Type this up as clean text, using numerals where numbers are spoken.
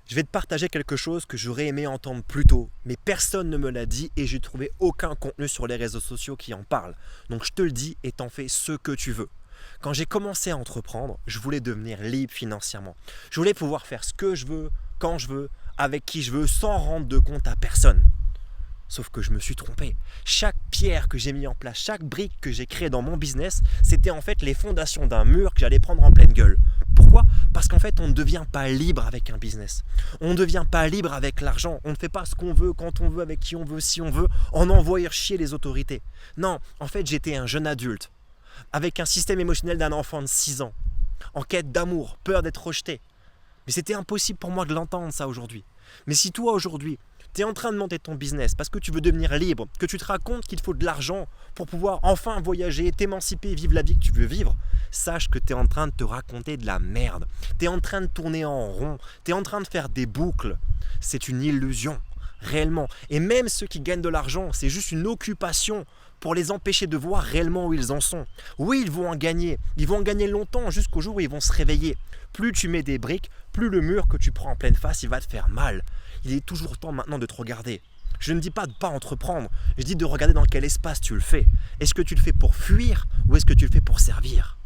Je vais te partager quelque chose que j'aurais aimé entendre plus tôt, mais personne ne me l'a dit et j'ai trouvé aucun contenu sur les réseaux sociaux qui en parle. Donc je te le dis et t'en fais ce que tu veux. Quand j'ai commencé à entreprendre, je voulais devenir libre financièrement. Je voulais pouvoir faire ce que je veux, quand je veux, avec qui je veux, sans rendre de compte à personne. Sauf que je me suis trompé. Chaque pierre que j'ai mis en place, chaque brique que j'ai créée dans mon business, c'était en fait les fondations d'un mur que j'allais prendre en pleine gueule. Pourquoi ? Parce qu'en fait, on ne devient pas libre avec un business. On ne devient pas libre avec l'argent. On ne fait pas ce qu'on veut, quand on veut, avec qui on veut, si on veut, en envoyant chier les autorités. Non, en fait, j'étais un jeune adulte, avec un système émotionnel d'un enfant de 6 ans, en quête d'amour, peur d'être rejeté. Mais c'était impossible pour moi de l'entendre ça aujourd'hui. Mais si toi aujourd'hui, tu es en train de monter ton business parce que tu veux devenir libre, que tu te racontes qu'il faut de l'argent pour pouvoir enfin voyager, t'émanciper, vivre la vie que tu veux vivre, sache que tu es en train de te raconter de la merde. Tu es en train de tourner en rond, tu es en train de faire des boucles. C'est une illusion, réellement. Et même ceux qui gagnent de l'argent, c'est juste une occupation pour les empêcher de voir réellement où ils en sont. Oui, ils vont en gagner longtemps jusqu'au jour où ils vont se réveiller. Plus tu mets des briques, plus le mur que tu prends en pleine face, il va te faire mal. Il est toujours temps maintenant de te regarder. Je ne dis pas de ne pas entreprendre, je dis de regarder dans quel espace tu le fais. Est-ce que tu le fais pour fuir ou est-ce que tu le fais pour servir ?